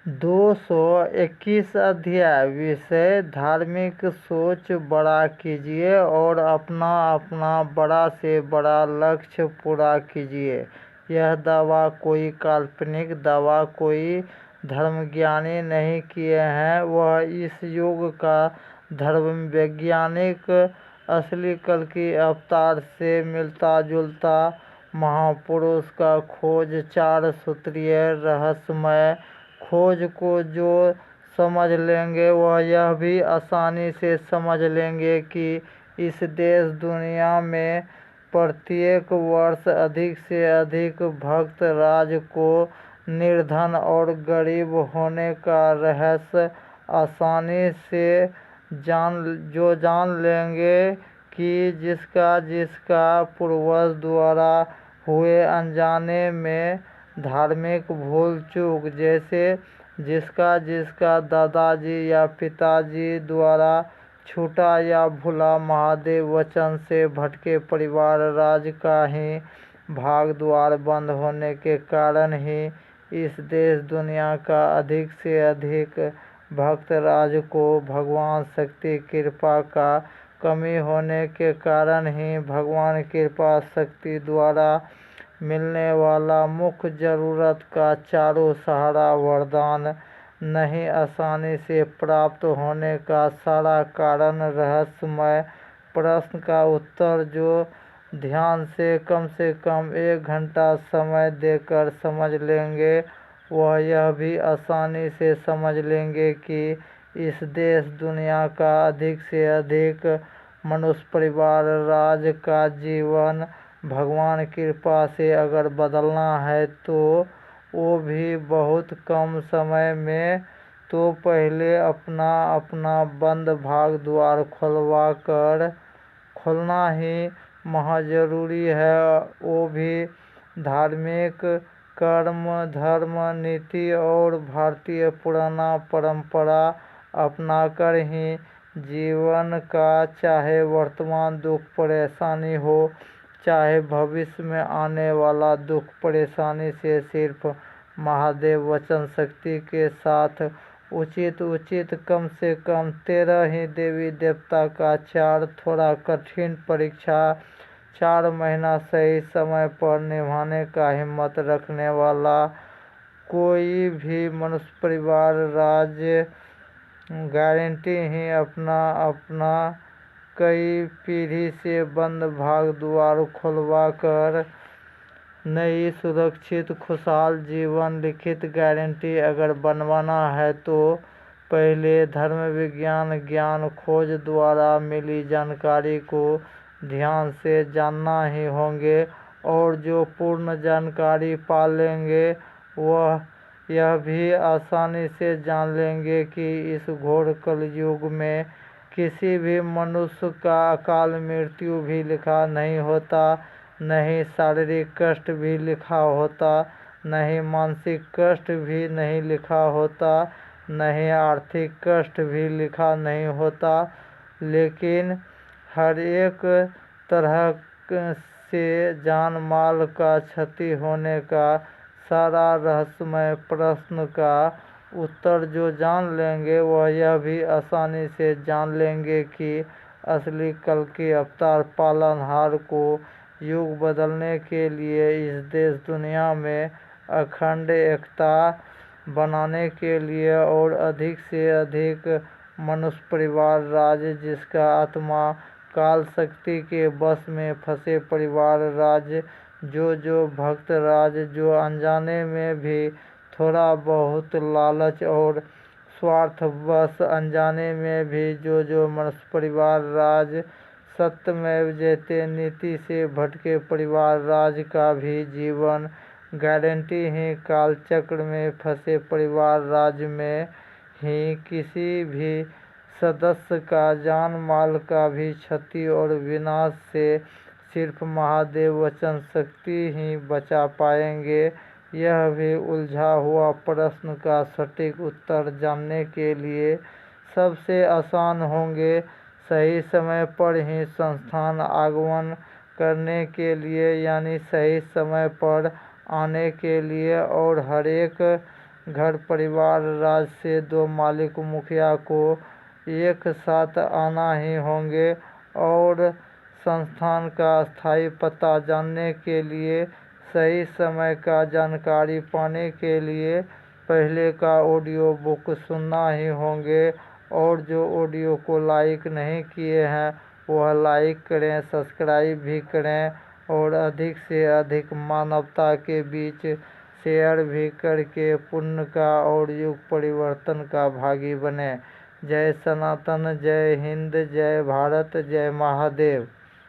221 अध्याय। विषय धार्मिक सोच बड़ा कीजिए और अपना अपना बड़ा से बड़ा लक्ष्य पूरा कीजिए। यह दावा कोई काल्पनिक दावा कोई धर्मज्ञानी नहीं किए हैं। वह इस युग का धर्मवैज्ञानिक असली कल्कि अवतार से मिलता जुलता महापुरुष का खोज 4 सूत्रीय रहस्यमय खोज को जो समझ लेंगे वह यह भी आसानी से समझ लेंगे कि इस देश दुनिया में प्रत्येक वर्ष अधिक से अधिक भक्त राज को निर्धन और गरीब होने का रहस्य आसानी से जान लेंगे कि जिसका पूर्वज द्वारा हुए अनजाने में धार्मिक भूल चूक, जैसे जिसका दादाजी या पिताजी द्वारा छूटा या भूला महादेव वचन से भटके परिवार राज का ही भाग द्वार बंद होने के कारण ही इस देश दुनिया का अधिक से अधिक भक्त राज को भगवान शक्ति कृपा का कमी होने के कारण ही भगवान कृपा शक्ति द्वारा मिलने वाला मुख्य जरूरत का चारों सहारा वरदान नहीं आसानी से प्राप्त होने का सारा कारण रहस्यमय प्रश्न का उत्तर जो ध्यान से कम 1 घंटा समय देकर समझ लेंगे वह यह भी आसानी से समझ लेंगे कि इस देश दुनिया का अधिक से अधिक मनुष्य परिवार राज का जीवन भगवान कृपा से अगर बदलना है तो वो भी बहुत कम समय में। तो पहले अपना अपना बंद भाग द्वार खोलना ही महाजरूरी है, वो भी धार्मिक कर्म धर्म नीति और भारतीय पुराना परंपरा अपनाकर ही जीवन का चाहे वर्तमान दुख परेशानी हो चाहे भविष्य में आने वाला दुख परेशानी से सिर्फ महादेव वचन शक्ति के साथ उचित कम से कम 13 ही देवी देवता का 4 थोड़ा कठिन परीक्षा 4 महीना सही समय पर निभाने का हिम्मत रखने वाला कोई भी मनुष्य परिवार राज्य गारंटी ही अपना कई पीढ़ी से बंद भाग द्वार खुलवा कर नई सुरक्षित खुशहाल जीवन लिखित गारंटी अगर बनवाना है तो पहले धर्म विज्ञान ज्ञान खोज द्वारा मिली जानकारी को ध्यान से जानना ही होंगे और जो पूर्ण जानकारी पा लेंगे वह यह भी आसानी से जान लेंगे कि इस घोर कलयुग में किसी भी मनुष्य का अकाल मृत्यु भी लिखा नहीं होता, नहीं शारीरिक कष्ट भी लिखा होता, नहीं मानसिक कष्ट भी नहीं लिखा होता, नहीं आर्थिक कष्ट भी लिखा नहीं होता, लेकिन हर एक तरह से जान माल का क्षति होने का सारा रहस्यमय प्रश्न का उत्तर जो जान लेंगे वह यह भी आसानी से जान लेंगे कि असली कल्कि अवतार पालनहार को युग बदलने के लिए इस देश दुनिया में अखंड एकता बनाने के लिए और अधिक से अधिक मनुष्य परिवार राज जिसका आत्मा काल शक्ति के बस में फंसे परिवार राज जो भक्त राज जो अनजाने में भी थोड़ा बहुत लालच और स्वार्थवश अनजाने में भी जो मनुष्य परिवार राज सत्यमेव जयते नीति से भटके परिवार राज का भी जीवन गारंटी ही कालचक्र में फंसे परिवार राज में ही किसी भी सदस्य का जान माल का भी क्षति और विनाश से सिर्फ महादेव वचन शक्ति ही बचा पाएंगे। यह भी उलझा हुआ प्रश्न का सटीक उत्तर जानने के लिए सबसे आसान होंगे सही समय पर ही संस्थान आगमन करने के लिए यानी सही समय पर आने के लिए और हर एक घर परिवार राज्य से 2 मालिक मुखिया को एक साथ आना ही होंगे और संस्थान का स्थायी पता जानने के लिए सही समय का जानकारी पाने के लिए पहले का ऑडियो बुक सुनना ही होंगे। और जो ऑडियो को लाइक नहीं किए हैं वह लाइक करें, सब्सक्राइब भी करें और अधिक से अधिक मानवता के बीच शेयर भी करके पुण्य का और युग परिवर्तन का भागी बने। जय सनातन, जय हिंद, जय भारत, जय महादेव।